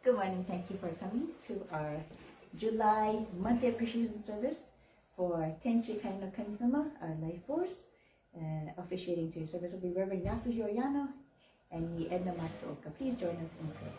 Good morning. Thank you for coming to our July monthly appreciation service for Tenchi Kai no Kamisama, our life force. Officiating today's service will be Reverend Yasuhiro Yano and me, Edna Matsuoka. Please join us in prayer.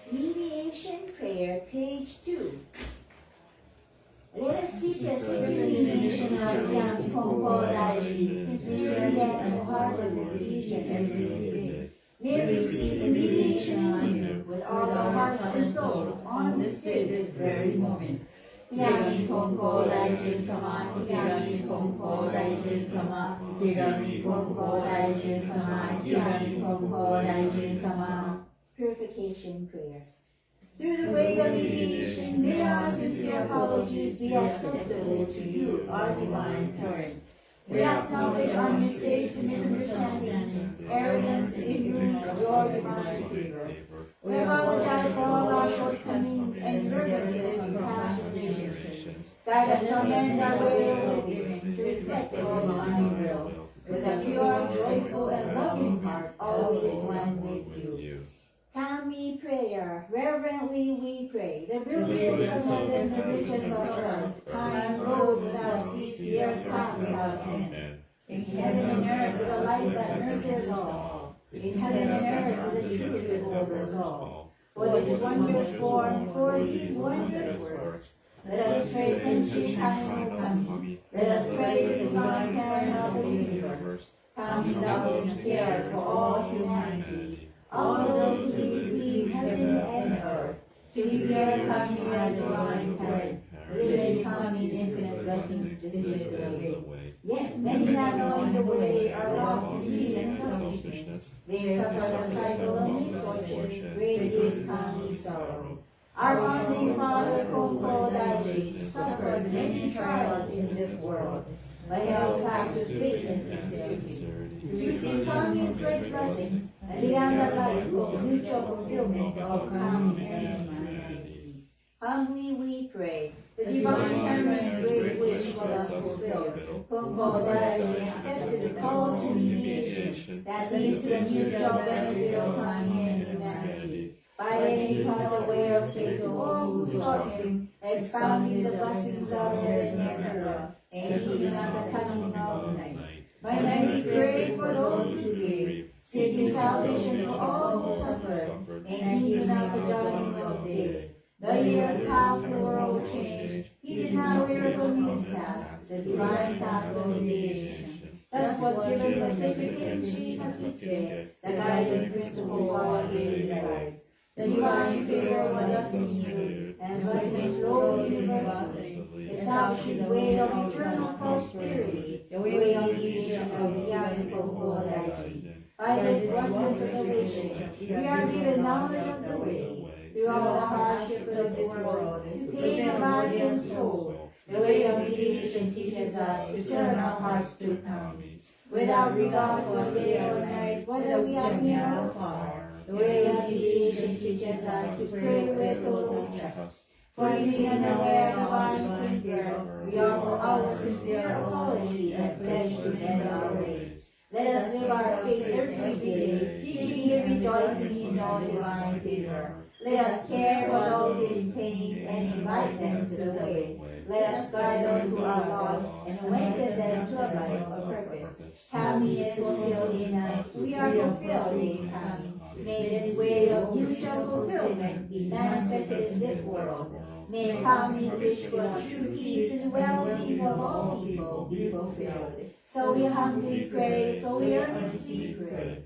Mediation Prayer, page 2. Let us seek the secret mediation of young Konko Daijin, sincerely and wholeheartedly and every day. May we seek the mediation of you with all our hearts and souls on this day, this very moment. Yami Konko Daijin Sama, Yami Konko Daijin Sama, Yami Konko Daijin Sama, Yami Konko Daijin Sama. Purification Prayer. Through the way of mediation, may our sincere apologies be acceptable to you, our divine parent. We acknowledge our mistakes and misunderstandings, arrogance and ignorance of your divine favor. We apologize for all our shortcomings and grievances from past generations. Guide us to amend our way of living to reflect your divine will. With a pure, joyful, and loving heart, always one with you. Kami prayer, reverently we pray. The brilliance of heaven, the riches of earth, time flows without cease, years pass without end. In heaven and earth is a life that nurtures all. In heaven and earth is a truth that holds us all. For this wondrous form, for these wondrous works, let us praise Tenchi Kai no Kami. Let us praise the divine parent of the universe. Kami loves and cares for all humanity. All those who live between heaven and earth, to revere Kami as divine parent, really Kami's infinite blessings to this way. Yet many not knowing the way are lost in greed and selfishness. They suffer the cycle of misfortunes, great is Kami's sorrow. Our founding father Konko Daijin suffered many trials in this world, but held fast with faith and sincerity. To receive Kami's great blessings, and beyond the life of mutual fulfillment of Kami and humanity. Humbly we pray, the divine parent's great wish for us fulfilled. Konko Daijin accepted the call to mediation that leads to the mutual benefit of Kami and humanity. By laying taught the way of faith to all who sought him, expounding the blessings of heaven and earth, and even at the coming of night. By night we pray for those who grieve, seeking salvation for all who suffer, and even at the dawning of day. The years pass, the world changes. the divine task of mediation. That's what's given by Sacred Kimchi Katsuke, the guiding principle of our daily life. The divine favor was us in you, and blessings flowing universally, establishing the way of eternal prosperity, the way of mediation of the Konko Daijin. By this wondrous revelation, we are given knowledge of the way. Through all the hardships of this world, to gain a body and soul, the way of mediation teaches us to turn our hearts to Kami, without regard for day or night, whether we are near or far. The way of mediation teaches us to pray with total trust. For being unaware of our inferior, we offer our sincere apology and pledge to mend our ways. Let us live our faith every day, seeking and rejoicing in your divine favor. Let us care for those in pain and invite them to the way. Let us guide those who are lost and awaken them to a life of purpose. Kami is fulfilled in us. We are fulfilled in Kami. May this way of mutual fulfillment be manifested in this world. May Kami's wish for true peace and well-being of all people be fulfilled. So we humbly pray, so we earnestly pray.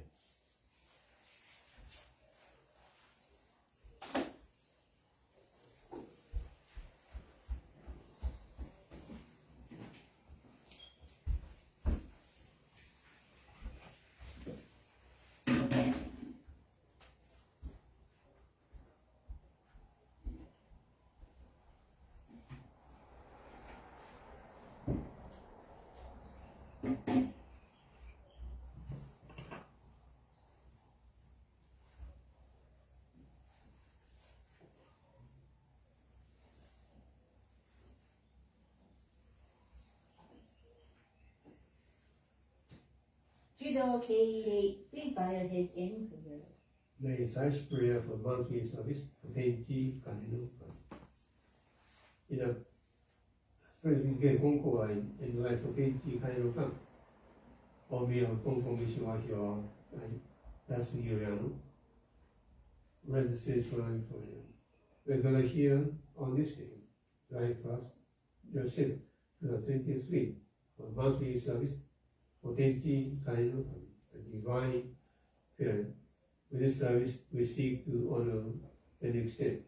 Judo K8, please bow your heads in prayer. May such prayer for monthly service Tenchi Kanino. In a spring Konko in life of Tenchi Kanino Kan, or me of Konko Mishiwahio, that's Yuriano. Read the stage line for you. We're going to hear on this day, right first, your sit, 23, for monthly service. Potency kind of a divine parent. With this service, we seek to honor and extend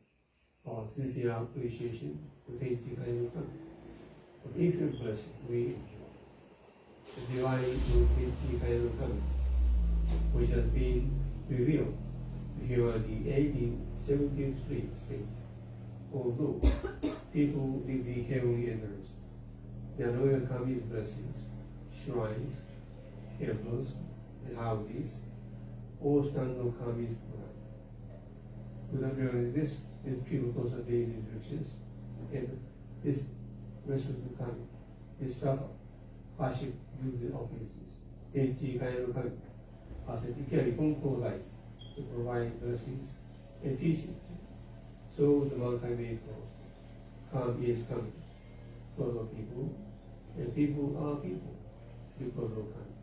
our sincere appreciation to Potency kind of for infinite blessing we enjoy. The divine Potency kind of which has been revealed to humanity in 73 states. Although people live in heavenly and earth, there are no Kami's blessings. Shrines, temples, and houses, all stand on Kami's command. Without realizing this, these people also obey the instructions, and this rest of the Kami, they suffer hardship due to the offenses. Tenchi Kaino Kami, as a carry Konko light to provide blessings and teachings, so the mankind may prosper. Kami is coming for the people, and people are people. Because of Kami,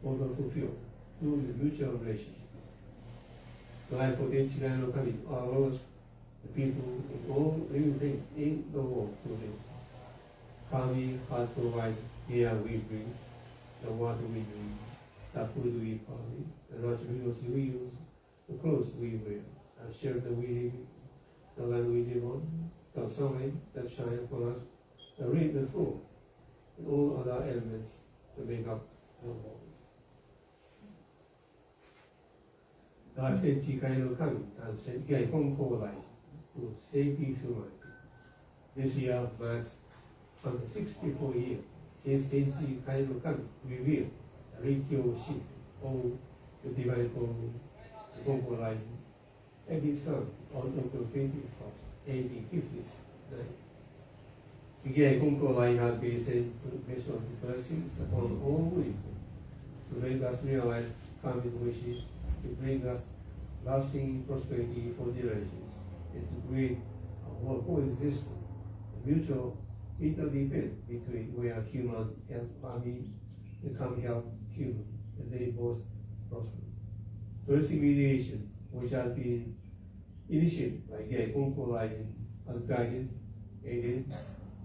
also fulfilled through the mutual relationship. The life of each kind of Kami allows the people in all living things in the world to live. Kami has provided the air we breathe, the water we drink, the food we eat, the natural resources we use, the clothes we wear, the shelter we live in, the land we live on, the sunlight that shines upon us, the rain that falls, and all other elements to make up the world. The Tenchi Kaino Kami and Senkai Konko Daijin to save humanity. This year marks 164 years since Tenchi Kaino Kami revealed the Rikyo Shin, or the divine Konko Daijin, and his son on April 21st, 1859. Again, Konko Daijin has been sent to bestow blessings upon all people, to make us realize Kami's wishes, to bring us lasting prosperity for generations, and to create a world coexistence, a mutual interdependence between where humans help Kami and Kami help humans, and they both prosper. Blessing mediation, which has been initiated by Konko Daijin, has guided, aided,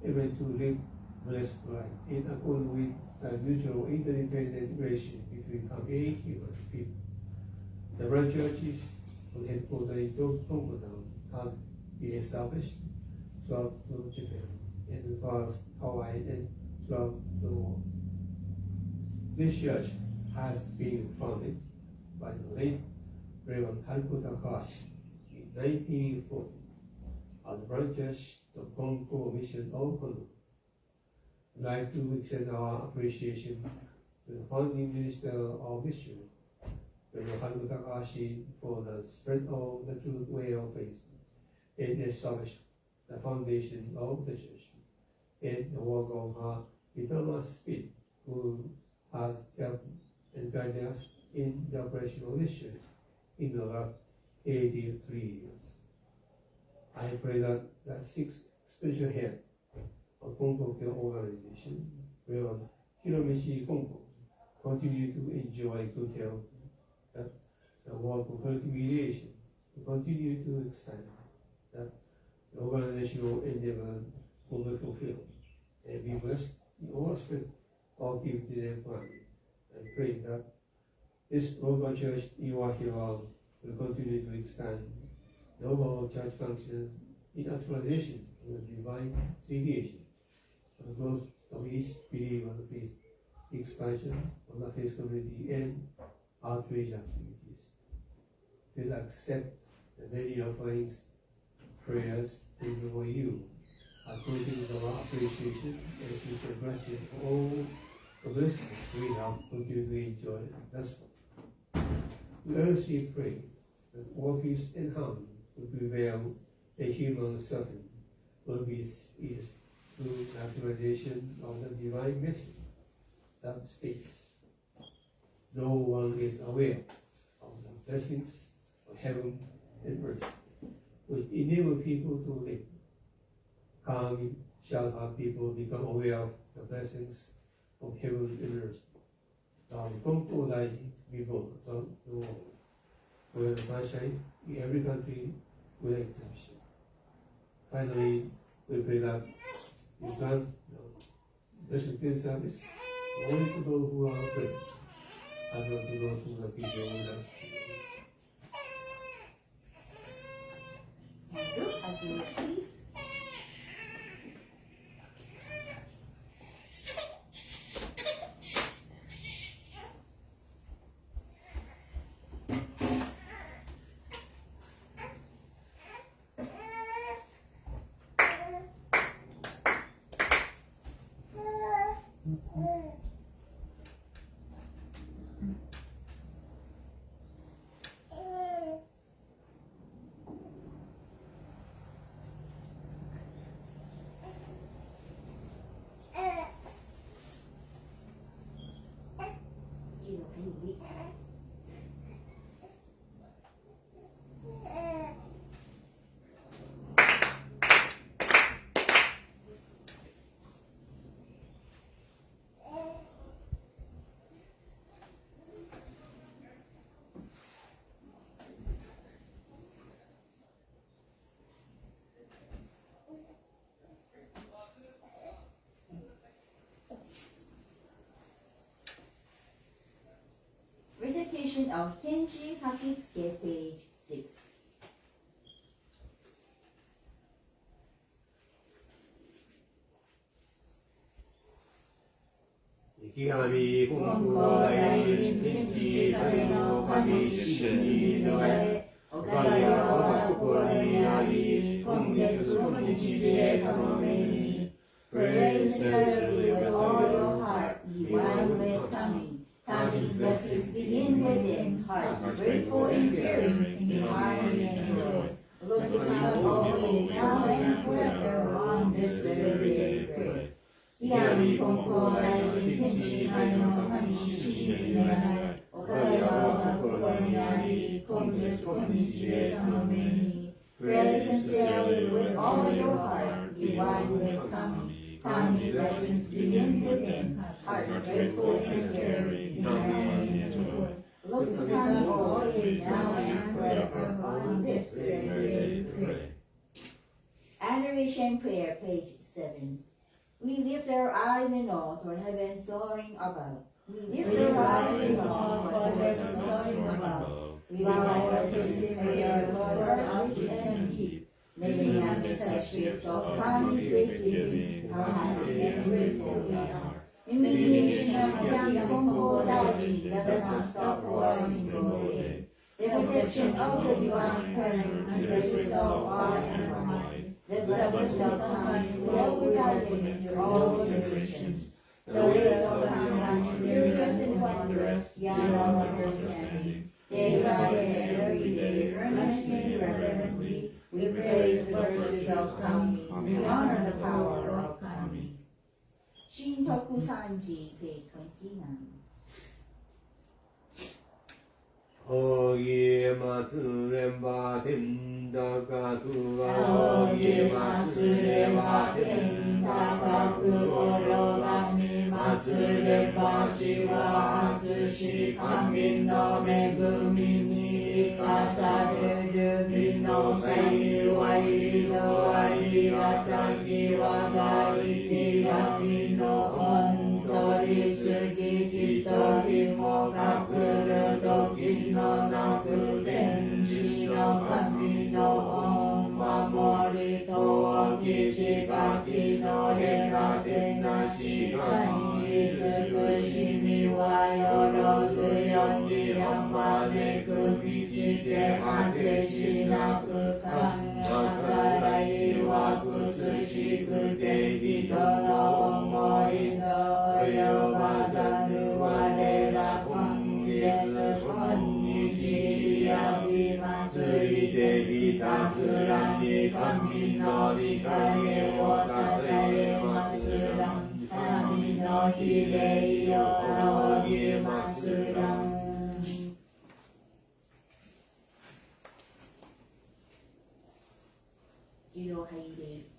even to live blessed life in accordance with the mutual interdependent relation between community and people. The branch churches with headquarters in Konko has been established throughout Japan and across Hawaii and throughout the world. This church has been founded by the late Reverend Haruko Takahashi in 1940 as the branch church of Konko Mission of Kono. I'd like to extend our appreciation to the founding minister of this church, Reverend Haruko Takahashi, for the spread of the true way of faith and establish the foundation of the church and the work of her eternal spirit, who has helped and guided us in the operation of this church in the last 83 years. I pray that the six special head of Konkokyo organization, Reverend Hiromichi Konko, continue to enjoy good health, that the work of health mediation will continue to expand, that the organizational endeavor will be fulfilled, and be blessed in all aspects of activities and planning. I pray that this local church Iwahira will continue to expand the overall church functions in actualization of the divine mediation, for the growth of each believer faith, expansion of the faith community, and outreach activities. Please accept the many offerings, prayers before you, according to our appreciation and sincere gratitude for all the blessings we have continued to enjoy thus far. We earnestly pray that all peace and harmony will prevail and human suffering will be eased through the actualization of the divine message that states, no one is aware of the blessings of heaven and earth, which enable people to live. Kami shall have people become aware of the blessings of heaven and earth. Now, Konko Daijin before the world, where the sunshine in every country with exemption. Finally, we pray that you grant the blessed service only to those who are praying, and not to those who are people with us. As you please. Recitation of Kenji Kakitsuke, page 6. Ikihami Konko Daijin Tenchi Kare no Kami Shishi no E Okaya wa Kokoro ni Ari Kongetsu Konichi de Kamome. Praise sincerely with all your heart, be one with Kami. Kami's blessings begin within, hearts grateful and caring, in harmony and joy. Look to God always, now and forever, on this very day pray. Yami Konko Daijin Tenchi Kare no Kami Shishi no E Okaya wa Kokoro ni Ari Kongetsu Konichi de Kamome. Pray sincerely with all your heart, be one with Kami. Kami's blessings begin within, hearts grateful and caring, in harmony and joy. Look to God always, now and forever, on this very day pray. Adoration Prayer, page 7. We lift our eyes in awe toward heaven soaring above. We lift We our eyes rise in in awe awe toward for heaven heaven soaring soaring above. above. We bow our faces in prayer Lord, toward our rich and deep, deep, laying our necessities of kindness, faith-giving, how happy and grateful we are. In mediation of young Konko Daijin does not stop for us in single day. The protection of the divine parent embraces all far and wide. The blessings of time flow without limit through all generations. The ways of the Amagi, curious and wondrous, beyond our understanding. Day by day, every day, earnestly, reverently, we praise the virtues of Kami. We honor the power of Kami. Shintoku Sanji, page 29. おぎまつれば天高くはおぎまつれば天高くおがみまつればしはすし神の恵みに生かされる身の幸いとありがたき我が生き神の恩取りすぎ一人も隠る時のなく天使の神の恩守りときしかきの隔てなし神慈しみはよろずよにあまねく道で果てしなく考えわくすしくて人の思いぞ及ばざる我ら今月今日やび祭りでひたすらに神の御影をたたえますらん神の比例を仰ぎますらん自動入れ。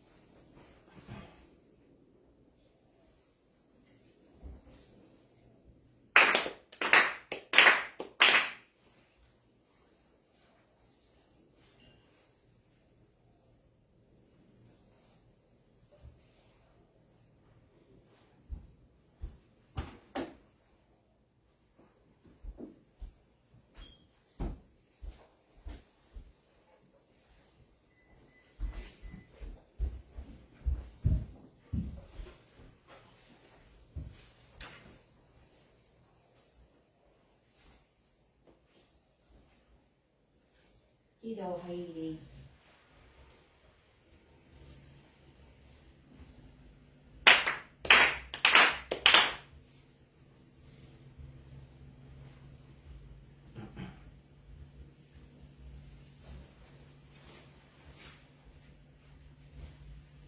自動入れ。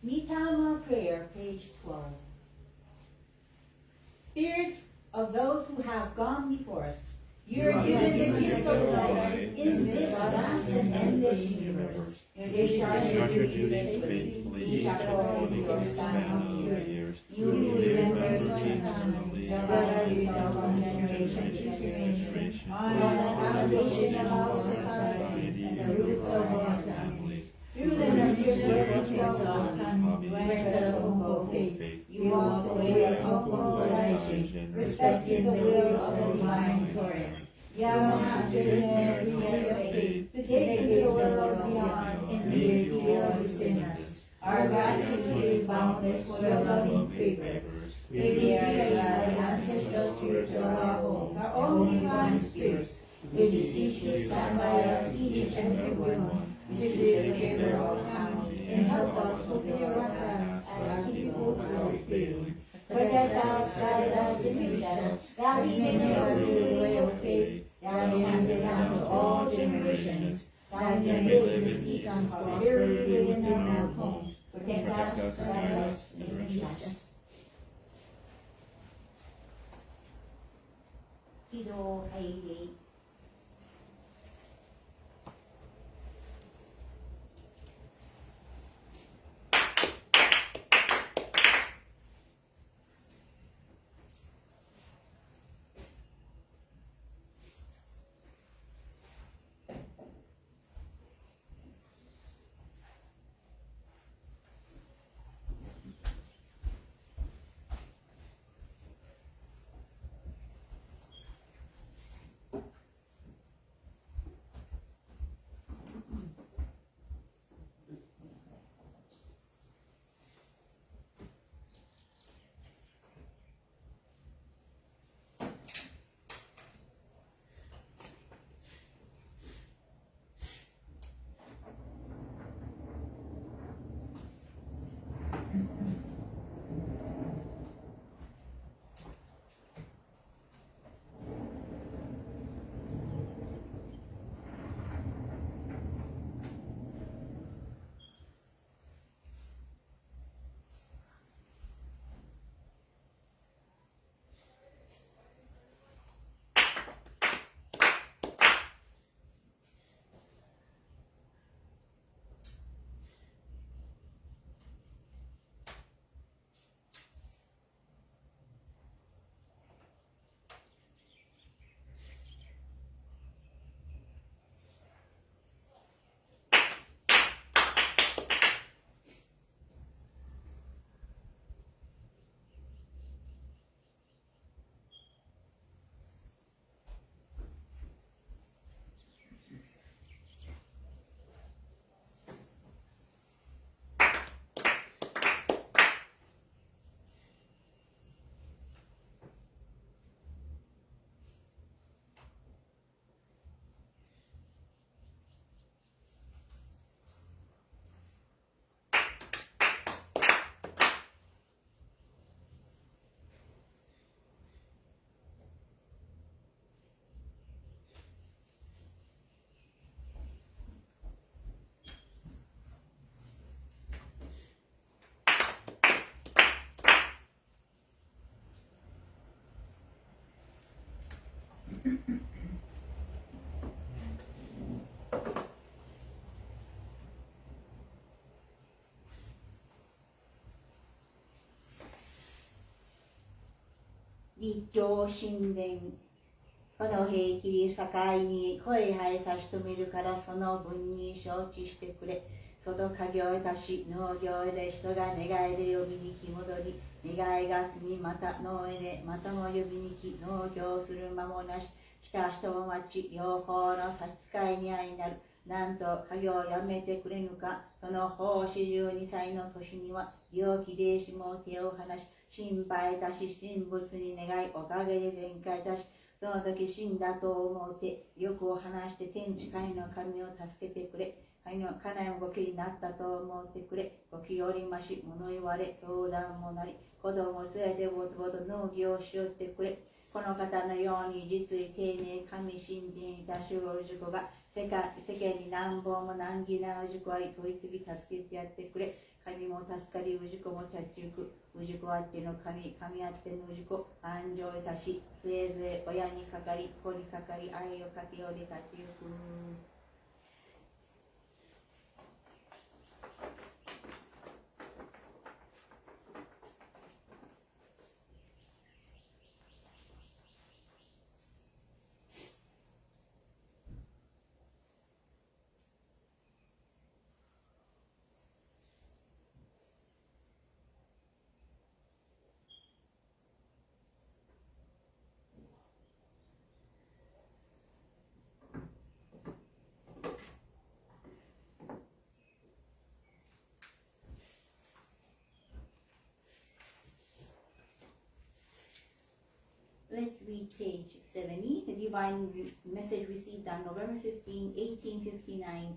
Mitama Prayer, page 12. Spirits of those who have gone before us, you are given the gift of life in this vast and endless universe. You discharge your duties faithfully, each according to your span of years. You will remember eternally the gratitude from generation to generation, on the foundation of our society and the roots of our families. Through the mysterious works of Kami, grant the Konko faith. You walk the way of Konko Daijin, respecting the will of the divine torrents. Yamaha their faith, to take into the world beyond and lead to your sinners. Our gratitude is boundless for your loving favors. May we pray that the ancestral spirits of our homes, our own divine spirits, we beseech you stand by us each and every one, receive the favor of Kami, and help us fulfill our tasks as people without failing. Protect us, guide us, and reach us, that we may never lose the way of faith, that we hand it down to all generations, that we may live in peace and prosperity in our homes. Protect us, guide us, and reach us. 軌道入り。立教神殿この平気境に声配差し止めるからその分に承知してくれ。外家業へ達し農業へで人が願いで呼びに来戻り願いが済みまた農へでまたも呼びに来農業する間もなし来た人も待ち両方の差し支えに相なる。なんと家業をやめてくれぬか。その方42歳の年には病気でしも手を離し心配いたし神仏に願いおかげで全開いたしその時死んだと思うて欲を話して天地神の神を助けてくれ。神の家内もご気になったと思ってくれ。ご気おりまし物言われ相談もなり子供を連れてぼとぼと農業をしよってくれ。この方のように実に丁寧神信心いたしおる事故が世間に何本も難儀な氏子あり問い次助けてやってくれ。神も助かり氏子も立ち行く氏子あっての神神あっての氏子安城いたしつえづえ親にかかり子にかかり愛をかけより立ち行く。Let's read page 70, the divine message received on November 15, 1859.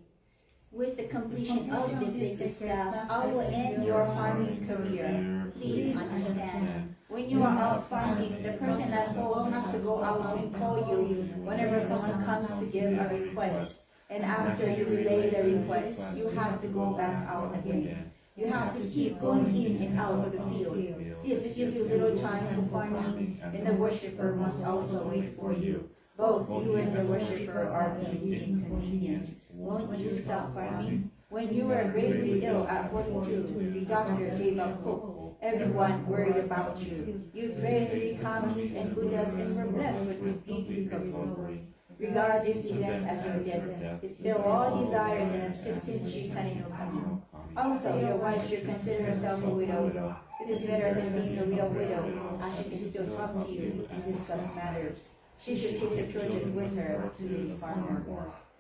With the completion of this sacred staff, I will end your farming career. Please understand. When you are out farming, the person at home has to go out and call you whenever someone comes to give a request. And after you relay the request, you have to go back out again. You have to keep going in and out of the field. This gives you little time for farming, and the worshipper must also wait for you. Both you and the worshipper are being inconvenienced. Won't you stop farming? When you were gravely ill at 42, the doctor gave up hope. Everyone worried about you. You prayed to the kamis and Buddhas and were blessed with deep recovery. Regard this event as your death. Dispel all desires and assist in Shikani no Kami. Also, your wife should consider herself a widow. It is better than being a real widow, as she can still talk to you and discuss matters. She should take the children with her to the farmer.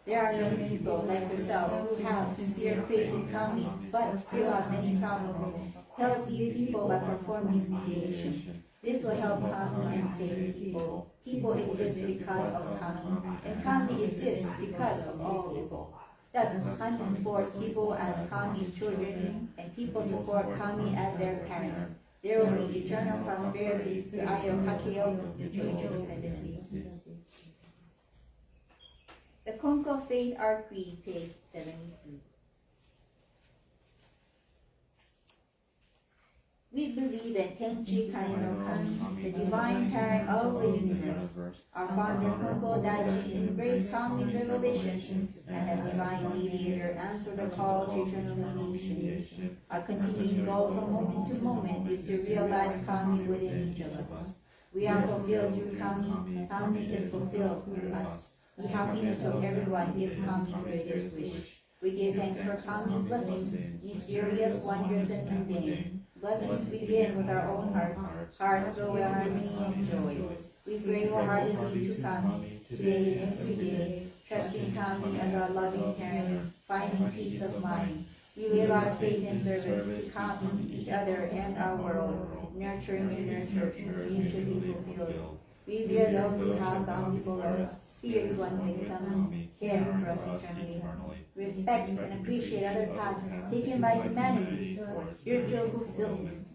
There are many people like yourself who have sincere faith in Kami, but still have many problems. Help these people by performing mediation. This will help Kami and save people. People exist because of Kami, and Kami exists because of all people. Thus, Kami support people as Kami's children, and people support Kami as their parent. There will be eternal prosperity through Ayo Kakeo, mutual dependency. The Konko Faith Art Creed, page 73. We believe in Tenchi Kani no Kami, the divine parent of the universe. Our founder Konko Daijin embraced Kami's revelation, and a divine mediator answered the call to eternal mediation. Our continuing goal from moment to moment is to realize Kami within each of us. We are fulfilled through Kami. Kami is fulfilled through us. The happiness of everyone is Kami's greatest wish. We give thanks for Kami's blessings, mysterious, wondrous, and mundane. Blessings begin with our own hearts. Hearts go with harmony and joy. We pray wholeheartedly to Kami, today and every day, trusting Kami as our loving parent, finding peace of mind. We live our faith and service to Kami, each other, and our world, nurturing and nurtured, mutually fulfilled. We rear those who have gone before us, fear one with Kami, care for us eternally. Respect and appreciate other paths taken by humanity for spiritual fulfillment.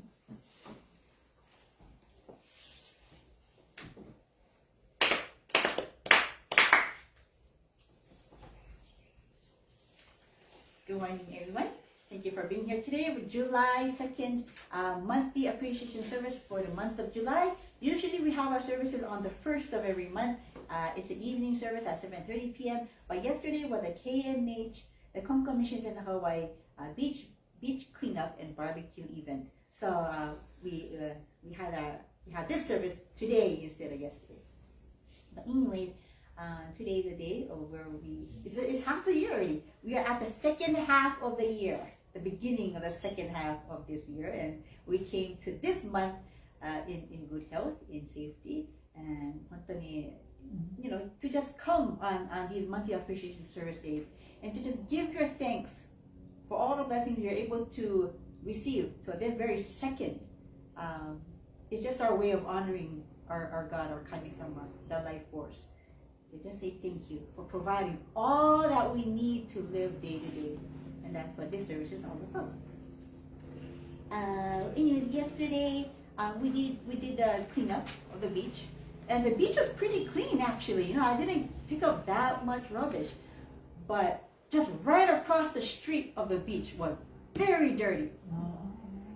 Good morning, everyone. Thank you for being here today with July 2nd monthly appreciation service for the month of July. Usually we have our services on the 1st of every month. It's an evening service at 7:30 p.m. But yesterday was the KMH, the Konko Missions in Hawaii beach cleanup and barbecue event. So we we have this service today instead of yesterday. But anyways, today's the day where it's half the year already. We are at the second half of the year, the beginning of the second half of this year, and we came to this month in good health, in safety, and to just come on these monthly appreciation service days and to just give your thanks for all the blessings you're able to receive. So this very second, it's just our way of honoring our God, our Kami-sama, the life force. To just say thank you for providing all that we need to live day to day. And that's what this service is all about. Anyways, yesterday we did the cleanup of the beach. And the beach was pretty clean actually. I didn't pick up that much rubbish. But just right across the street of the beach was very dirty.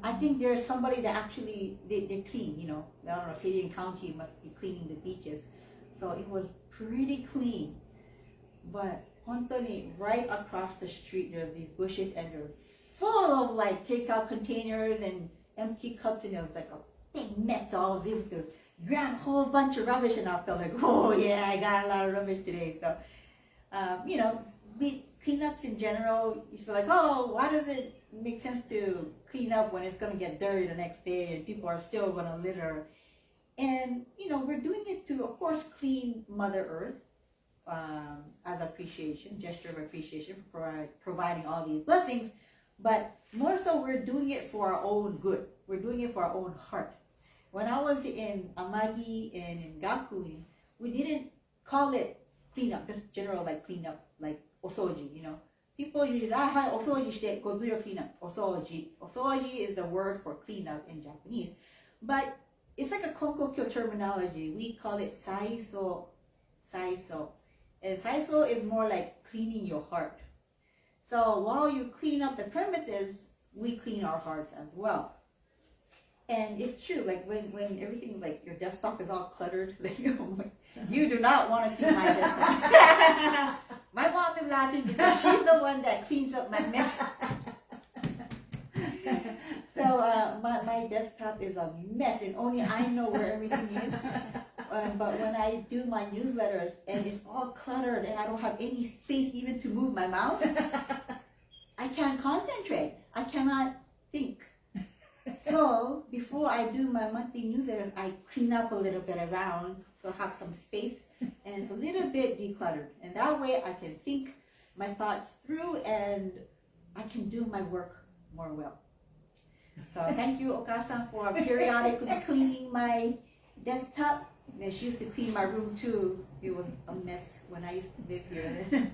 I think there's somebody that actually they clean, I don't know, city and county must be cleaning the beaches. So it was pretty clean. But hontoni, right across the street there are these bushes and they're full of like takeout containers and empty cups, and it was like a big mess. So I was able to grab a whole bunch of rubbish, and I felt like, oh yeah, I got a lot of rubbish today. So cleanups in general, you feel like, oh, why does it make sense to clean up when it's going to get dirty the next day and people are still going to litter? And, we're doing it to, of course, clean Mother Earth as appreciation, gesture of appreciation for providing all these blessings. But more so, we're doing it for our own good. We're doing it for our own heart. When I was in Amagi and in Gakuen, we didn't call it cleanup, just general like cleanup, like Osouji, People usually say, Osouji shite, go do your cleanup. Osouji. Osouji is the word for cleanup in Japanese. But it's like a Konkokyo terminology. We call it Saisou. Saisou. And Saisou is more like cleaning your heart. So while you clean up the premises, we clean our hearts as well. And it's true, like when everything's like your desktop is all cluttered, like you do not want to see my desktop. My mom is laughing because she's the one that cleans up my mess. So my desktop is a mess, and only I know where everything is. But when I do my newsletters and it's all cluttered and I don't have any space even to move my mouse, I can't concentrate. I cannot think. So before I do my monthly newsletter, I clean up a little bit around so I have some space and it's a little bit decluttered. And that way I can think my thoughts through and I can do my work more well. So thank you, Okasan, for periodically cleaning my desktop. And she used to clean my room too. It was a mess when I used to live here.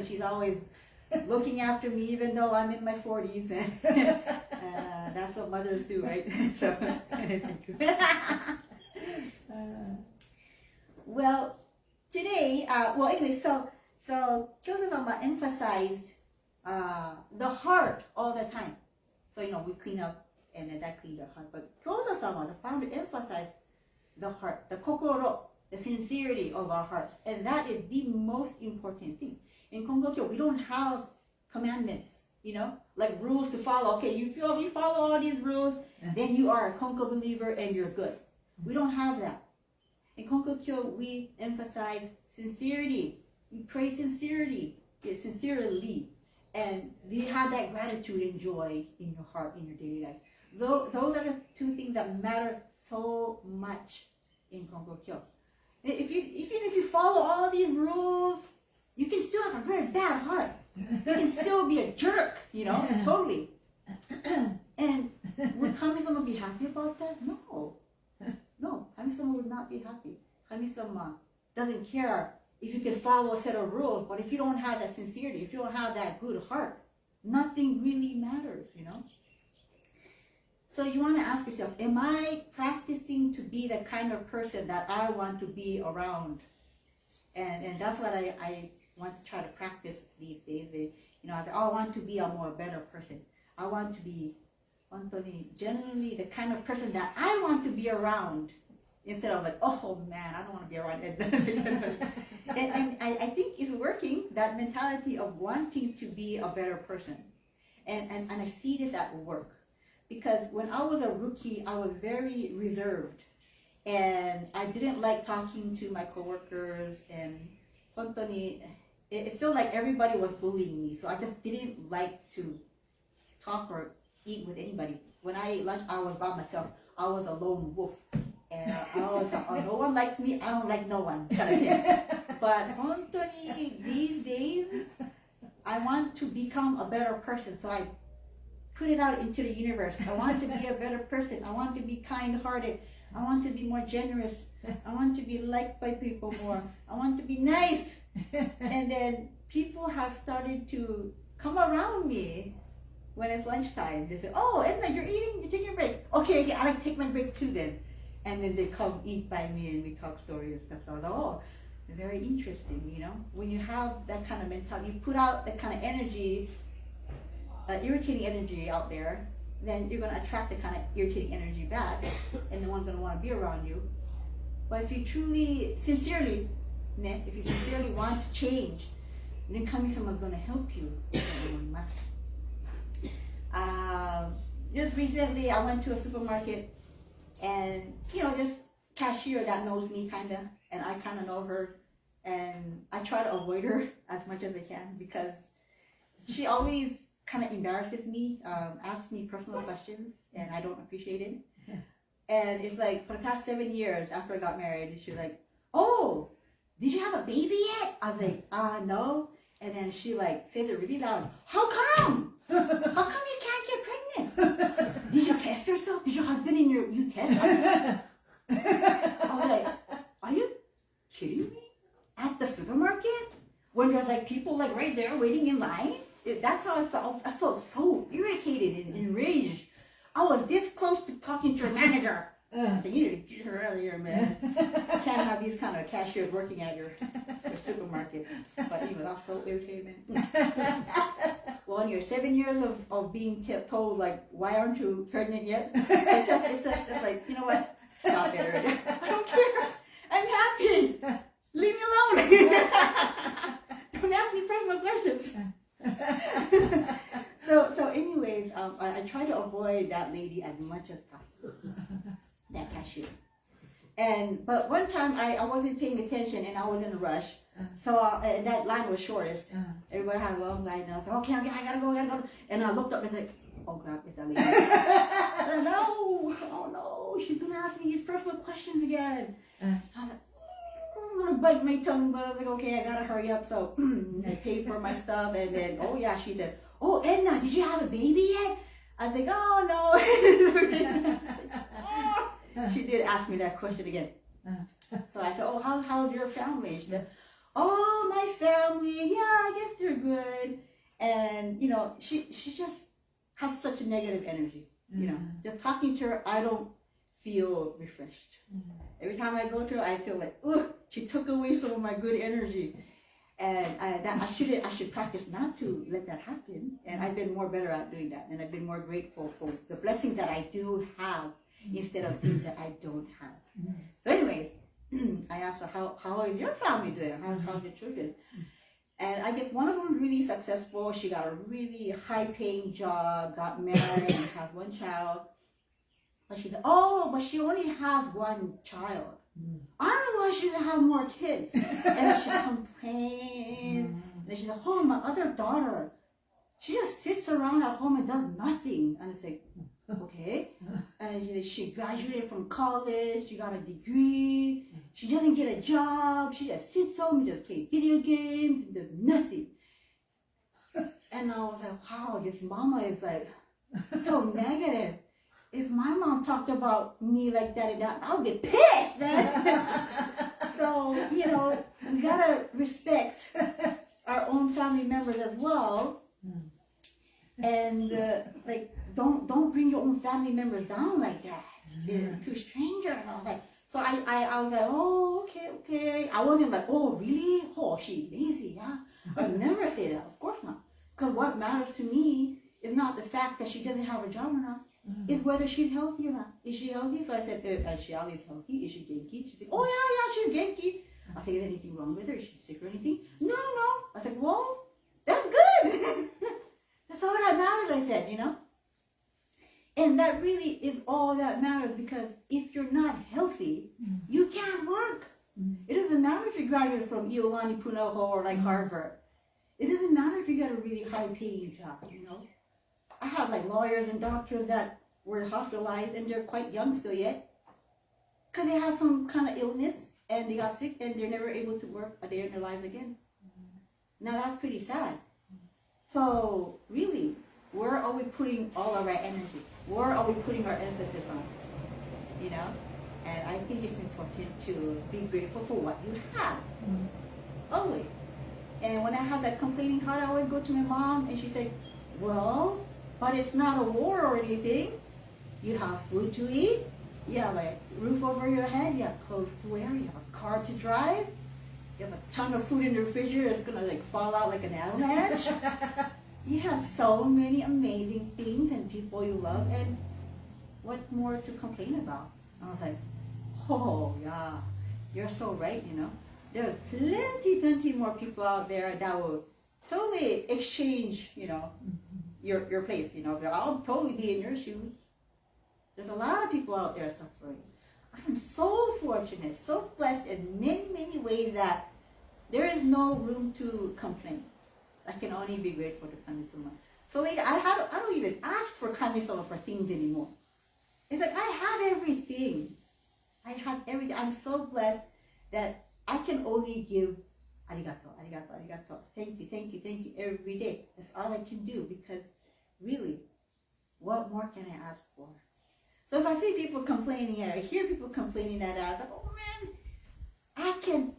She's always looking after me even though I'm in my 40s. And that's what mothers do, right? So, thank you. Well, today, so Kyosa-sama emphasized the heart all the time. So, we clean up and then that cleans our heart. But Kyosa-sama, the founder, emphasized the heart, the kokoro, the sincerity of our hearts. And that is the most important thing. In Konkokyo, we don't have commandments, like rules to follow. Okay, you follow all these rules, then you are a Konko believer and you're good. We don't have that. In Konkokyo, we emphasize sincerity. We pray sincerely, and you have that gratitude and joy in your heart, in your daily life. Those are the two things that matter so much in Konkokyo. Even if you follow all these rules, you can still have a very bad heart. You can still be a jerk, totally. And would Kami-sama be happy about that? No. Kami-sama would not be happy. Kami-sama doesn't care if you can follow a set of rules, but if you don't have that sincerity, if you don't have that good heart, nothing really matters, So you want to ask yourself, am I practicing to be the kind of person that I want to be around? And that's what I want to try to practice these days. I want to be a more better person. I want to be genuinely the kind of person that I want to be around, instead of like, oh man, I don't want to be around Edna. and I think it's working, that mentality of wanting to be a better person. And I see this at work. Because when I was a rookie, I was very reserved. And I didn't like talking to my coworkers, and it felt like everybody was bullying me. So I just didn't like to talk or eat with anybody. When I ate lunch, I was by myself. I was a lone wolf. And I was like, oh, no one likes me, I don't like no one, kind of thing. But these days, I want to become a better person. So I put it out into the universe. I want to be a better person. I want to be kind-hearted. I want to be more generous. I want to be liked by people more. I want to be nice. And then people have started to come around me when it's lunchtime. They say, oh, Edna, you're taking a break. Okay, I'll take my break too then. And then they come eat by me and we talk stories and stuff. So I was like, oh, very interesting, you know? When you have that kind of mentality, you put out that kind of energy, irritating energy out there, then you're going to attract the kind of irritating energy back, and no one's going to want to be around you. But if you sincerely want to change, then someone's going to help you. Someone must. Just recently, I went to a supermarket, and this cashier that knows me kind of, and I kind of know her, and I try to avoid her as much as I can because she always kind of embarrasses me, asks me personal questions, and I don't appreciate it. And it's like for the past 7 years after I got married, she's like, "Oh, did you have a baby yet?" I was like, no. And then she like says it really loud. How come? How come you can't get pregnant? Did you test yourself? Did your husband you test? I was like, are you kidding me? At the supermarket? When there's like people like right there waiting in line? That's how I felt. I felt so irritated and enraged. I was this close to talking to your manager. So you need to get her out of here, man. You can't have these kind of cashiers working at your supermarket. But anyway, I was so irritated, man. Well, in your 7 years of being told, like, why aren't you pregnant yet? It's like, you know what? Stop it already. I don't care. I'm happy. Leave me alone. Don't ask me personal questions. So anyways, I try to avoid that lady as much as possible. That cashier. But one time I wasn't paying attention and I was in a rush. So that line was shortest. Everybody had a long line and I was like, okay, I gotta go. And I looked up and I was like, oh crap, it's that lady. Oh no, she's gonna ask me these personal questions again. I was like, I'm gonna bite my tongue, but I was like, okay, I gotta hurry up. So I paid for my stuff, and then, oh yeah, she said, oh, Edna, did you have a baby yet? I was like, oh no. She did ask me that question again. So I said, oh, how's your family? She said, oh, my family, yeah, I guess they're good. And, she just has such a negative energy. Just talking to her, I don't feel refreshed. Every time I go to her, I feel like, oh, she took away some of my good energy. And I should practice not to let that happen. And I've been more better at doing that. And I've been more grateful for the blessings that I do have instead of things that I don't have. So anyway, I asked her, how is your family doing? How's your children? And I guess one of them is really successful. She got a really high-paying job, got married, and has one child. But she said, oh, but she only has one child. I don't know why she doesn't have more kids. And she complains. And she said, oh, my other daughter, she just sits around at home and does nothing. And it's like, okay. And she graduated from college. She got a degree. She doesn't get a job. She just sits home and just plays video games and does nothing. And I was like, wow, this mama is like so negative. If my mom talked about me like that and that, I'll get pissed, man. So, we gotta respect our own family members as well. And don't bring your own family members down like that to strangers. And I was like, so I was like, oh, okay. I wasn't like, oh, really? Oh, she's lazy, yeah? I would never say that, of course not. Because what matters to me is not the fact that she doesn't have a job or not. It's whether she's healthy or not. Is she healthy? So I said, she always healthy? Is she genki? She said, oh yeah, she's genki. I said, is there anything wrong with her? Is she sick or anything? No. I said, well, that's good. That's all that matters, I said, And that really is all that matters, because if you're not healthy, you can't work. It doesn't matter if you graduate from Iolani Punahou or like Harvard. It doesn't matter if you got a really high paying job, you know. I have like lawyers and doctors that were hospitalized and they're quite young still yet, because they have some kind of illness and they got sick and they're never able to work a day in their lives again. Now that's pretty sad. So really, where are we putting all of our energy? Where are we putting our emphasis on? You know? And I think it's important to be grateful for what you have. Always. And when I have that complaining heart, I always go to my mom and she said, well, but it's not a war or anything. You have food to eat, you have a roof over your head, you have clothes to wear, you have a car to drive, you have a ton of food in the refrigerator that's gonna like fall out like an avalanche. You have so many amazing things and people you love, and what's more to complain about? I was like, oh yeah, you're so right, you know. There are plenty more people out there that will totally exchange, you know, your place, you know. I'll totally be in your shoes. There's a lot of people out there suffering. I'm so fortunate, so blessed in many ways that there is no room to complain. I can only be grateful to Kami-sama. So later, I don't even ask for Kami-sama for things anymore. It's like, I have everything. I have everything. I'm so blessed that I can only give arigato, arigato, arigato. Thank you every day. That's all I can do, because really, what more can I ask for? So if I see people complaining, or I hear people complaining at us, like, oh man, I can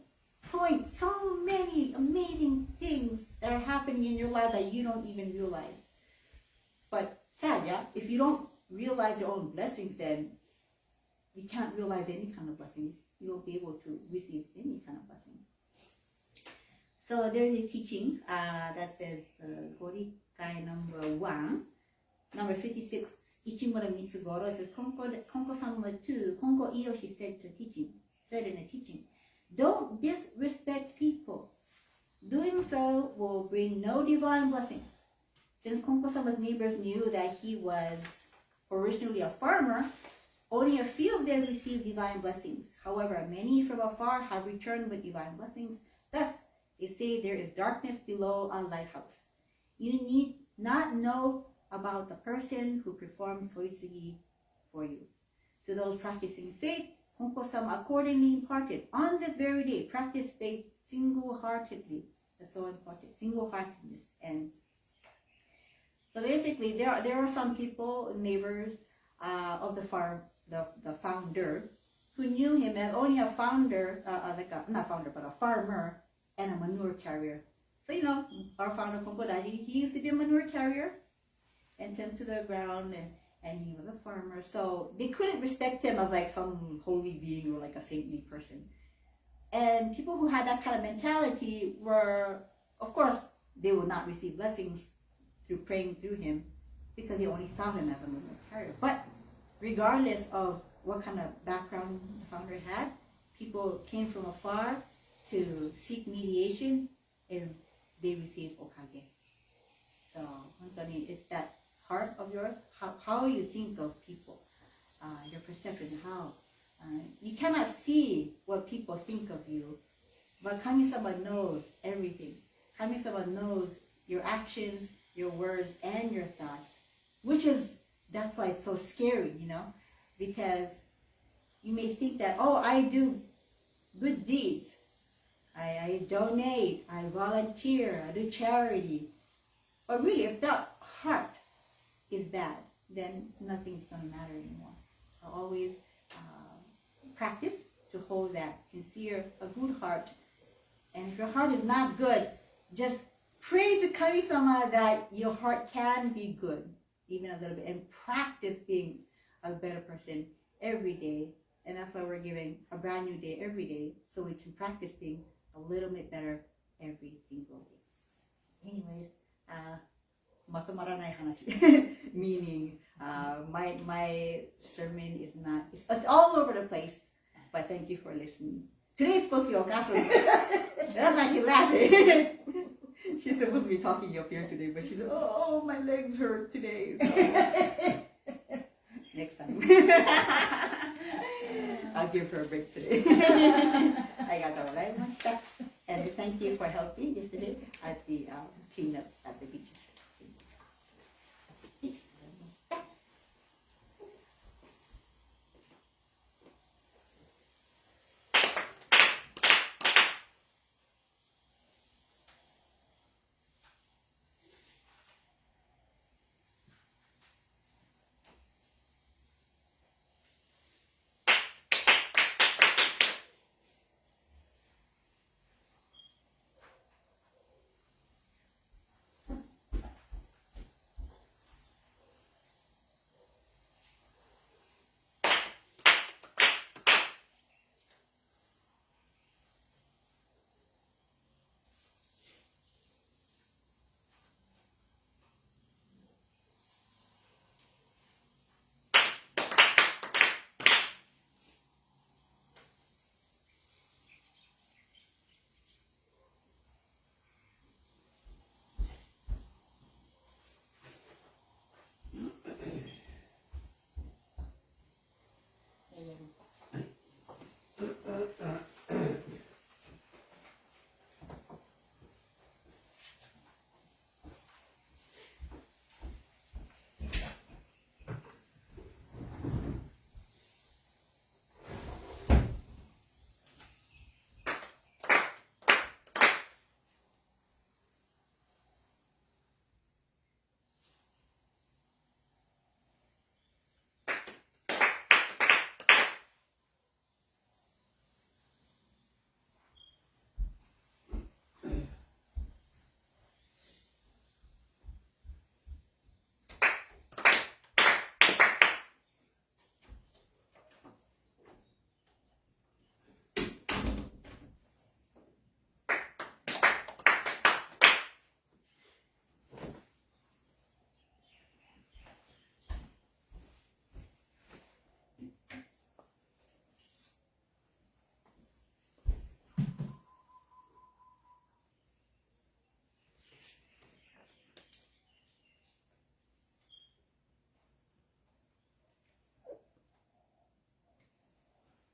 point so many amazing things that are happening in your life that you don't even realize. But sad, yeah? If you don't realize your own blessings, then you can't realize any kind of blessing. You won't be able to receive any kind of blessing. So there is a teaching that says, Gorikai number 1, number 56, Ichimura Mitsugoro. It says, Konko-sama to Konko Iyoshi said in a teaching, don't disrespect people. Doing so will bring no divine blessings. Since Konko-sama's neighbors knew that he was originally a farmer, only a few of them received divine blessings. However, many from afar have returned with divine blessings. Thus, they say there is darkness below a lighthouse. You need not know about the person who performed toitsugi for you. To those practicing faith, Konko-sama accordingly imparted, on this very day, practice faith single-heartedly. That's so important, single-heartedness. And so basically, there are some people, neighbors of the farm, the founder, who knew him as only a founder, not founder, but a farmer and a manure carrier. So, you know, our founder, Konko Daijin, he used to be a manure carrier and tend to the ground, and he was a farmer. So they couldn't respect him as like some holy being or like a saintly person. And people who had that kind of mentality were, of course, they would not receive blessings through praying through him, because they only saw him as a manure carrier. But regardless of what kind of background the founder had, people came from afar to seek mediation, and they received okage. So, it's that heart of yours, how you think of people, your perception, how. You cannot see what people think of you, but Kami-sama knows everything. Kami-sama knows your actions, your words, and your thoughts, that's why it's so scary, you know, because you may think that, oh, I do good deeds, I donate, I volunteer, I do charity. But really, if that heart is bad, then nothing's going to matter anymore. So always practice to hold that sincere, a good heart. And if your heart is not good, just pray to Kami-sama that your heart can be good, even a little bit, and practice being a better person every day. And that's why we're giving a brand new day every day, so we can practice being a little bit better every single day. Anyways, matamaranai hanashi, meaning my sermon is not, it's all over the place, but thank you for listening. Today is supposed to be Okasan. That's why she's laughing. She's supposed to be talking up here today, but she said, oh, my legs hurt today. So. next time. I'll give her a break today. ありがとうございました。And thank you for helping yesterday at the cleanup at the beach.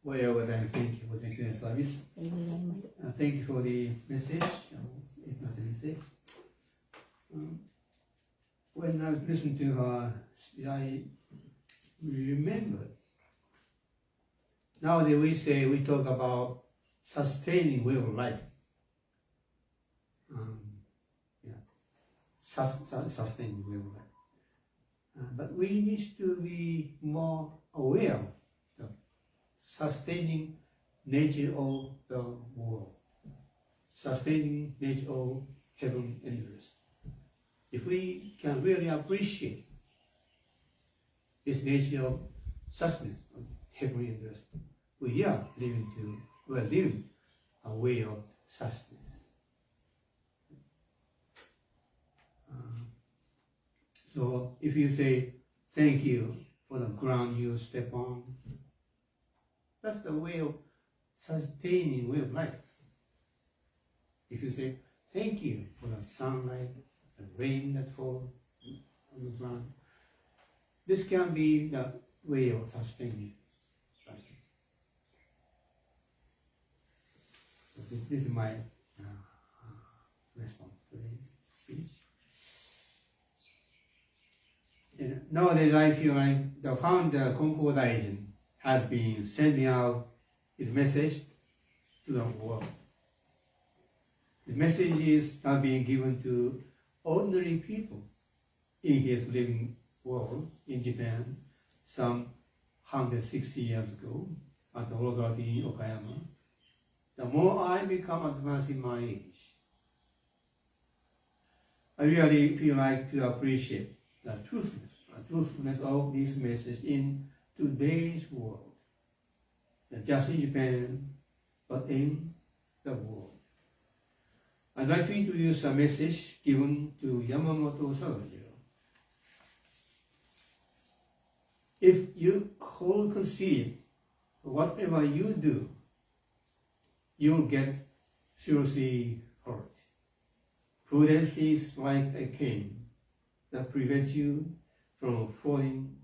おはようございます。Thank you for the excellent service. Thank you for the message, Edna Sensei. When I listened to her, I remembered. Nowadays we talk about sustaining way of life. Sustaining way of life. But we need to be more aware of the sustaining nature of the world, sustaining nature of heaven and earth. If we can really appreciate this nature of sustenance of heaven and earth, we are living a way of sustenance. So if you say thank you for the ground you step on, that's the way of sustaining way of life. If you say thank you for the sunlight, the rain that falls on the ground, this can be the way of sustaining life. So this is my response to the speech. And nowadays I feel like the founder Konko Daijin has been sending out his message to the world. His message is not being given to ordinary people in his living world in Japan some 160 years ago at the Ologati in Okayama. The more I become advanced in my age, I really feel like to appreciate the truthfulness of this message in today's world, not just in Japan, but in the world. I'd like to introduce a message given to Yamamoto Saisou. If you hold conceit, whatever you do, you'll get seriously hurt. Prudence is like a cane that prevents you from falling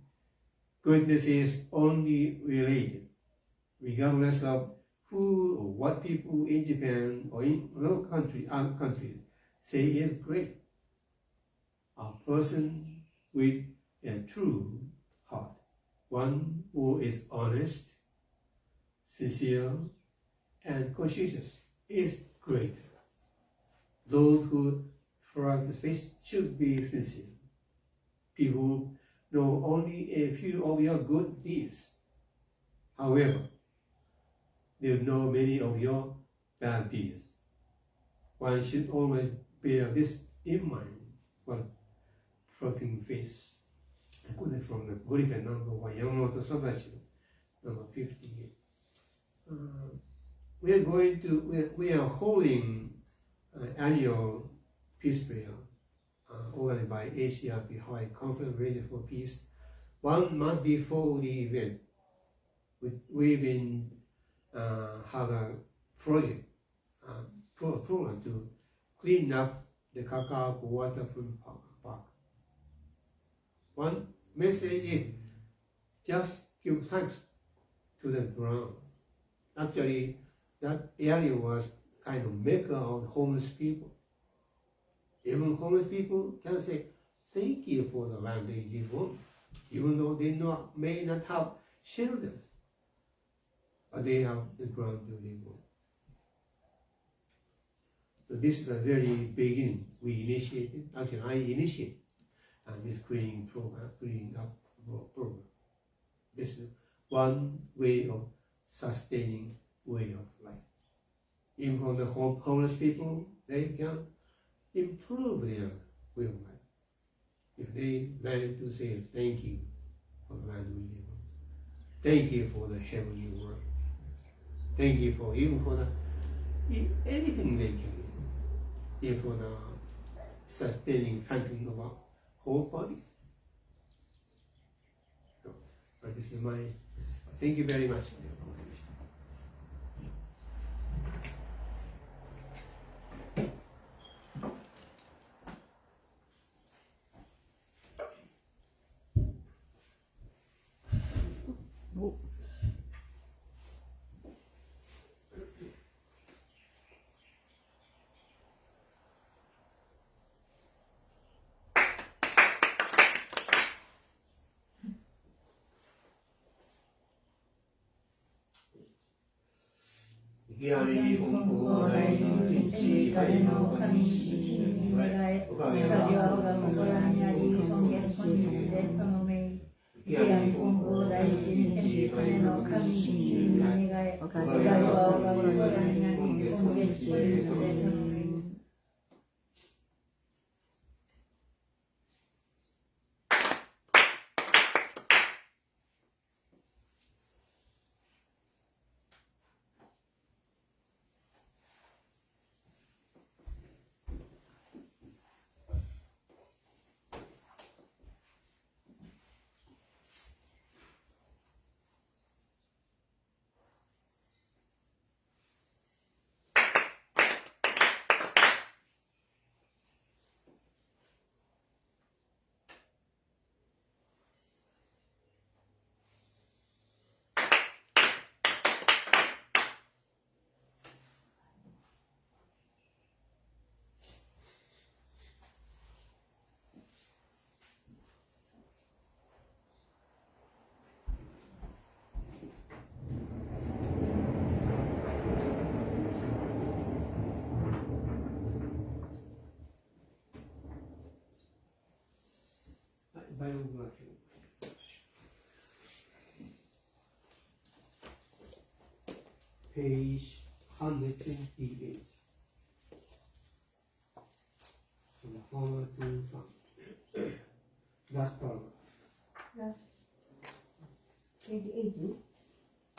Greatness is only related, regardless of who or what people in Japan or in other countries say is great. A person with a true heart, one who is honest, sincere, and conscientious, is great. Those who practice faith should be sincere. People know only a few of your good deeds. However, they know many of your bad deeds. One should always bear this in mind while practicing faith. I got it from the Buddhist number 1, Yamamoto Sabashi, number 58. We are holding an annual peace prayer organized by ACRP, Hawaii Conference Radio for Peace. 1 month before the event, we've been have a project program to clean up the Kakao waterfront park. One message is just give thanks to the ground. Actually, that area was kind of mecca of homeless people. Even homeless people can say thank you for the land they live on, even though they may not have shelters, but they have the ground to live on. So this is the very beginning we initiated. Actually, I initiated this cleaning up program. This is one way of sustaining way of life. Even for the homeless people, they can improve their way of life if they learn to say thank you for the land we live on. Thank you for the heavenly world. Thank you for even for the anything they can, even for the sustaining function of our whole bodies. So, this is my. Thank you very much for your cooperation. Gianni Konko Daijin Chikai no Kami Shin Nirai Okagewa Mogorani Ari Kongen Kongen Den Kamome Gianni Konko Daijin Chikai no Kami Shin Nirai Okagewa Mogorani Ari Kongen Kongen Den Kamome. Biography. Page 128. From forward to front. Last paragraph. Last 28.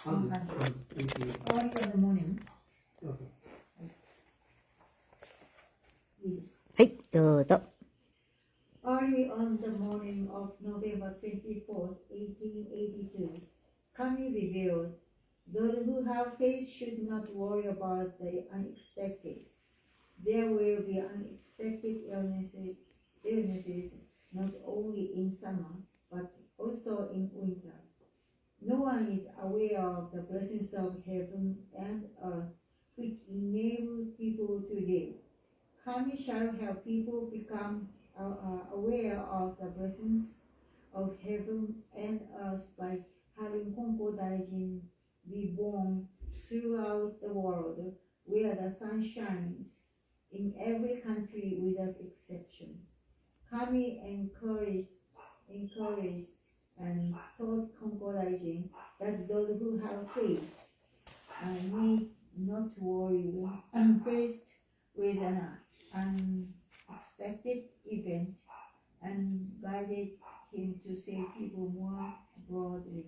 128. Early in the morning. Okay. はい、どうぞ。 Early on the morning of November 24th, 1882, Kami revealed, those who have faith should not worry about the unexpected. There will be unexpected illnesses not only in summer, but also in winter. No one is aware of the blessings of heaven and earth, which enable people to live. Kami shall help people become aware of the blessings of heaven and earth by having Konko Daijin be born throughout the world, where the sun shines, in every country without exception. Kami encouraged and taught Konko Daijin that those who have faith need not worry when faced with an unexpected event, and guided him to save people more broadly.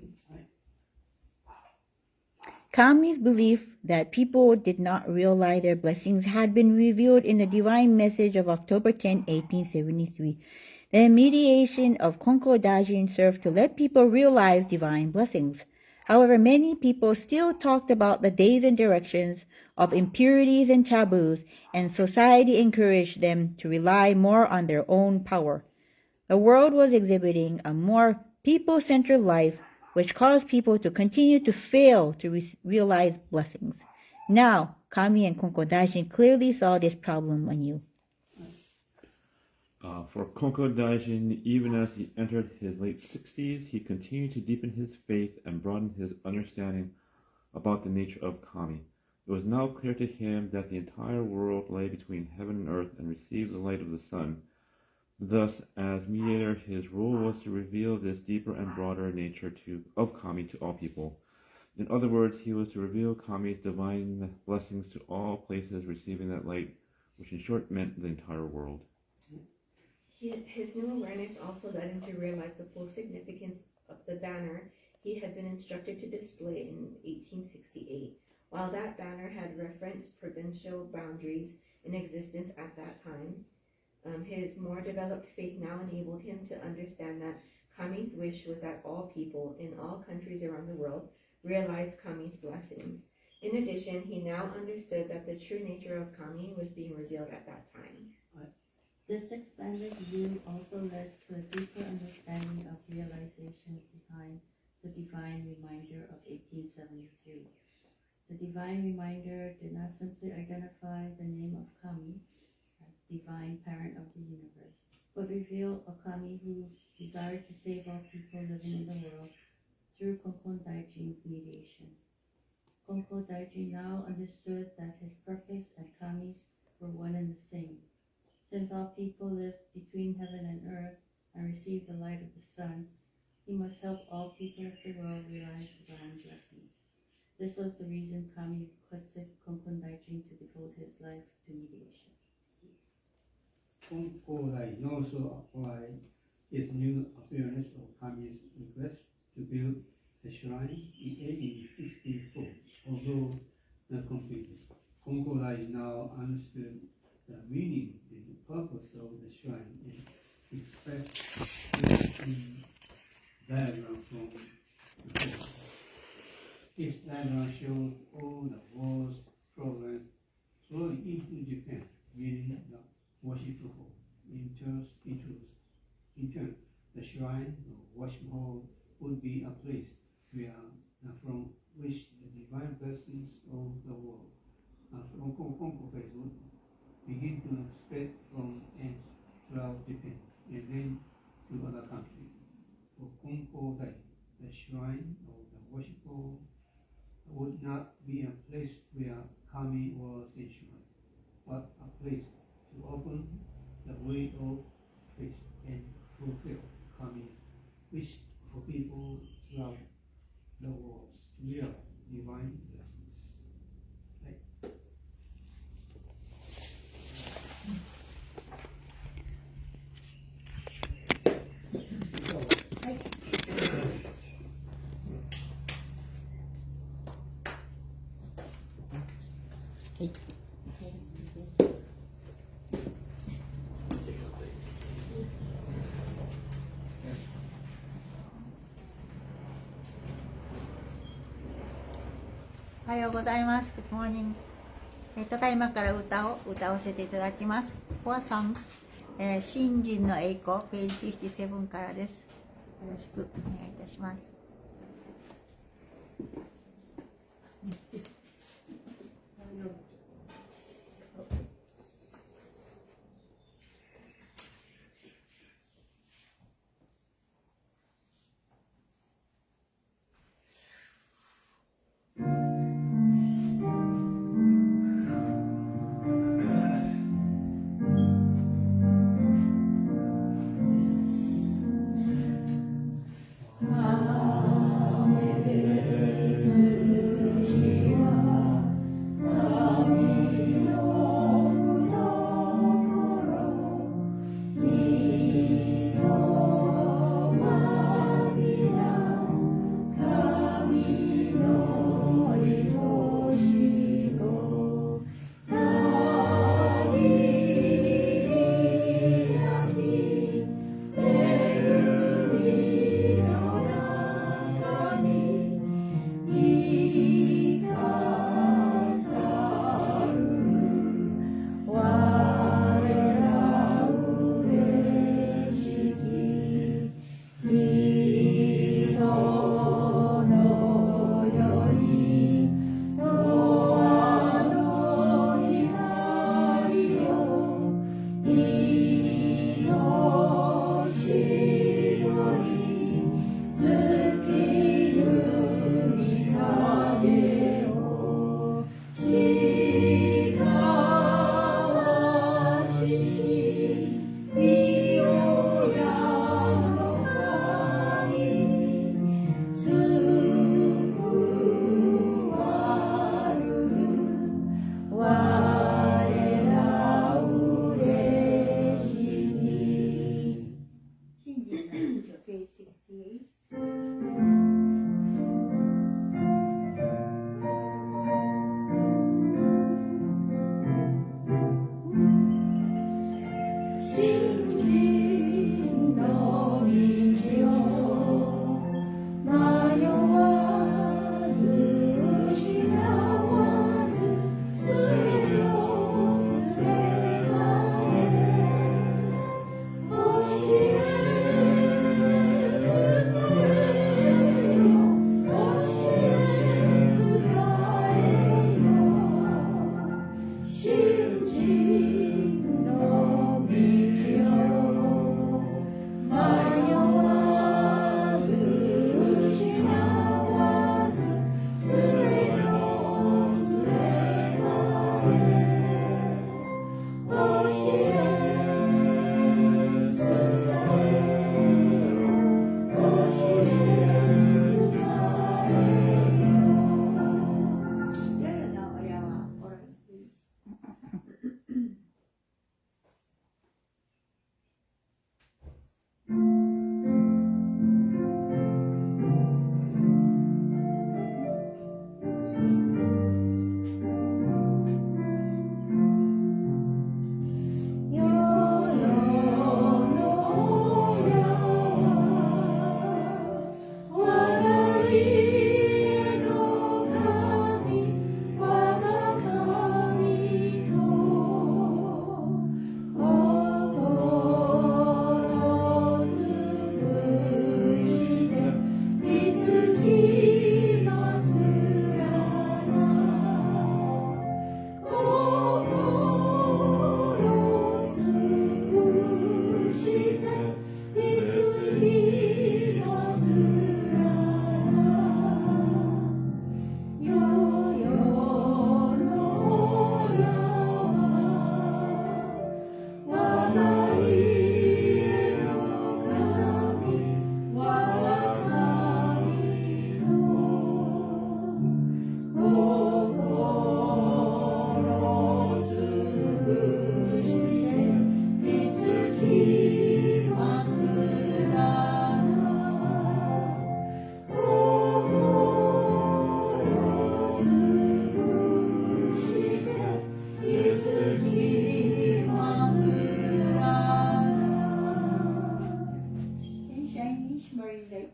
Kami's belief that people did not realize their blessings had been revealed in the divine message of October 10, 1873. The mediation of Konko Daijin served to let people realize divine blessings. However, many people still talked about the days and directions of impurities and taboos, and society encouraged them to rely more on their own power. The world was exhibiting a more people-centered life, which caused people to continue to fail to realize blessings. Now, Kami and Konko Daijin clearly saw this problem anew. For Konko Daijin, even as he entered his late 60s, he continued to deepen his faith and broaden his understanding about the nature of Kami. It was now clear to him that the entire world lay between heaven and earth and received the light of the sun. Thus, as mediator, his role was to reveal this deeper and broader nature of Kami to all people. In other words, he was to reveal Kami's divine blessings to all places receiving that light, which in short meant the entire world. His new awareness also led him to realize the full significance of the banner he had been instructed to display in 1868. While that banner had referenced provincial boundaries in existence at that time, his more developed faith now enabled him to understand that Kami's wish was that all people in all countries around the world realize Kami's blessings. In addition, he now understood that the true nature of Kami was being revealed at that time. This expanded view also led to a deeper understanding of realization behind the divine reminder of 1873. The divine reminder did not simply identify the name of Kami as divine parent of the universe, but revealed a Kami who desired to save all people living in the world through Konko Daijin's mediation. Konko Daijin now understood that his purpose and Kami's were one and the same. Since all people live between heaven and earth and receive the light of the sun, he must help all people of the world realize divine blessings. This was the reason Kami requested Konko Daijin to devote his life to mediation. Konko Daijin also applied his new awareness of Kami's request to build the shrine in 1864, although not completely. Konko Daijin now understood the meaning and the purpose of the shrine is expressed in diagram from the book. This diagram shows all the world's progress flowing into Japan, meaning the worship hall. In turn, the shrine or worship hall would be a place where from which the divine blessings of the world from Konko would begin to spread from and throughout Japan and then to other countries. For Konko Daijin, the shrine or the worship hall would not be a place where Kami was enshrined, but a place to open the way of faith and fulfill Kami's wish for people throughout the world to realize divine blessings. Right. おはようございます。Good morning. ただいまから歌を歌わせていただきます。Four songs、新人の栄光、ページ57からです。ろしくお願いいたします。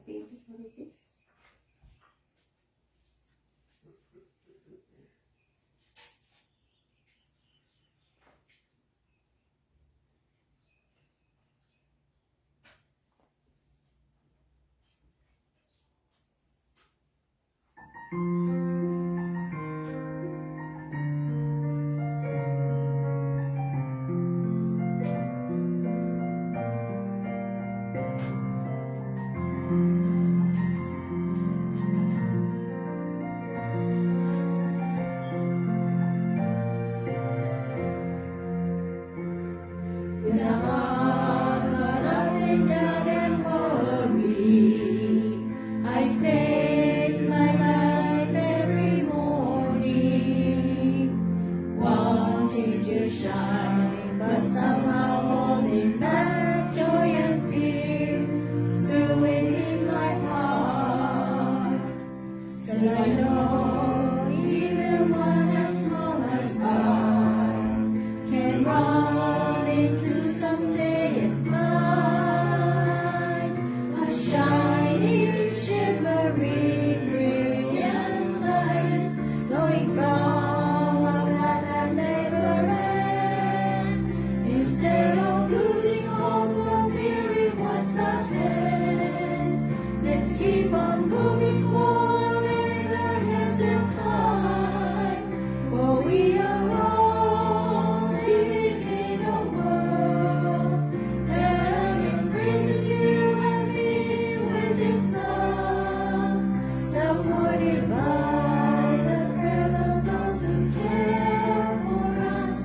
page 68. And I know even one as small as I can run into someday and find a shining, shimmering, brilliant light glowing from a path that never ends. Instead of losing hope or fearing what's ahead, let's keep on moving forward with our heads held high. For we are all living in a world that embraces you and me with its love, supported by the prayers of those who care for us.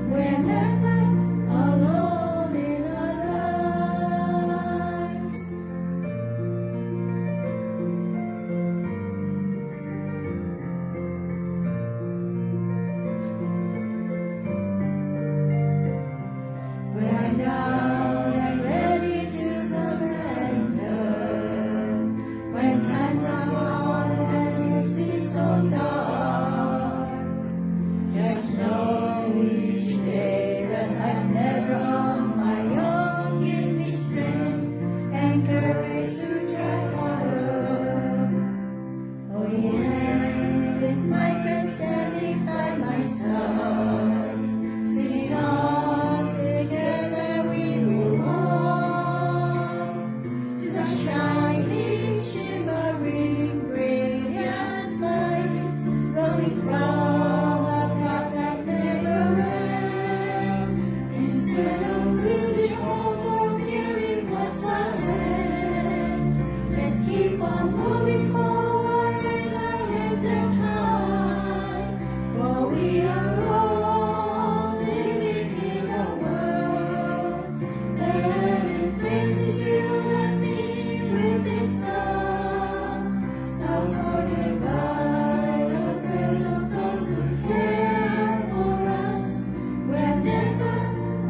We're never alone in our lives. When I'm down and ready to surrender, when times are hard and it seems so dark, just know each day that I'm never on my own. Gives me strength and courage to try harder. Oh yes, with my friends standing by my side, singing on together we will walk to the shining, shimmering, brilliant light glowing from a path that never ends. Instead of losing hope or fearing what's ahead, let's keep on moving forward with our heads held high. For we are all living in a world that embraces you and me with its love, supported by the prayers of those who care for us. We're never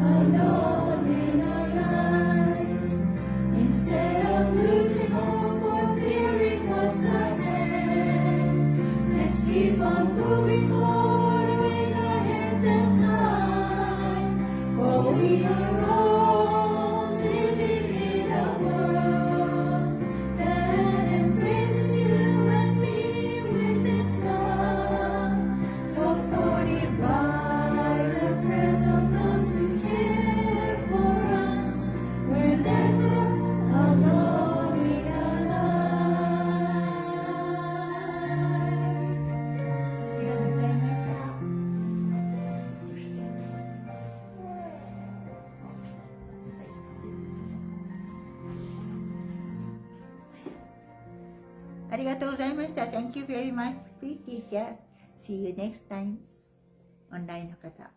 alone in our lives. Instead of losing hope or fearing what's ahead, let's keep on moving forward with our heads held high. For we are all living in a world that embraces you and me with its love, supported by the prayers of those who care for us. We're never alone in our lives. ありがとうございました。ありがとうございました。Thank you very much, please teacher. See you next time. オンラインの方。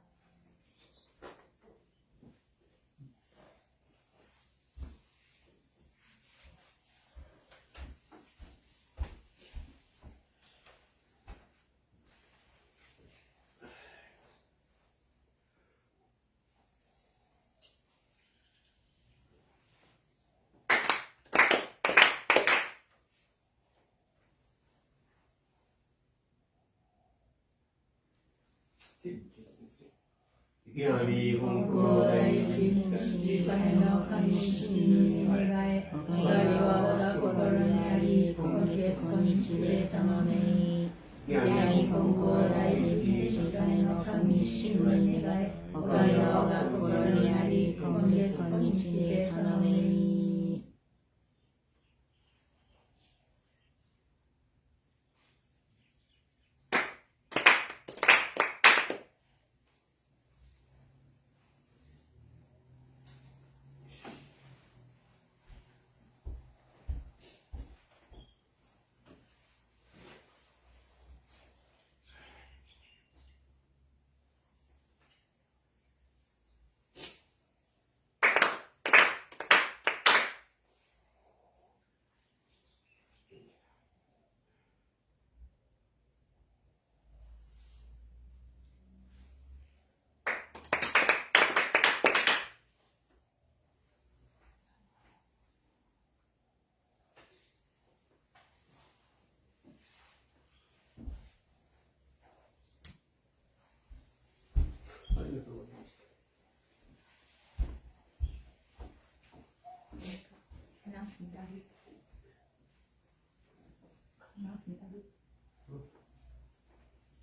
池上金光大臣地界の神主に願えおかげは我が心にあり今月今日で頼め池上金光大臣地界の神主に願えおかげは我が心にあり今月今日で頼め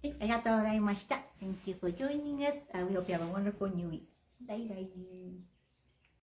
ありがとうございました。Thank you for joining us. We hope you have a wonderful new week. バイバイ。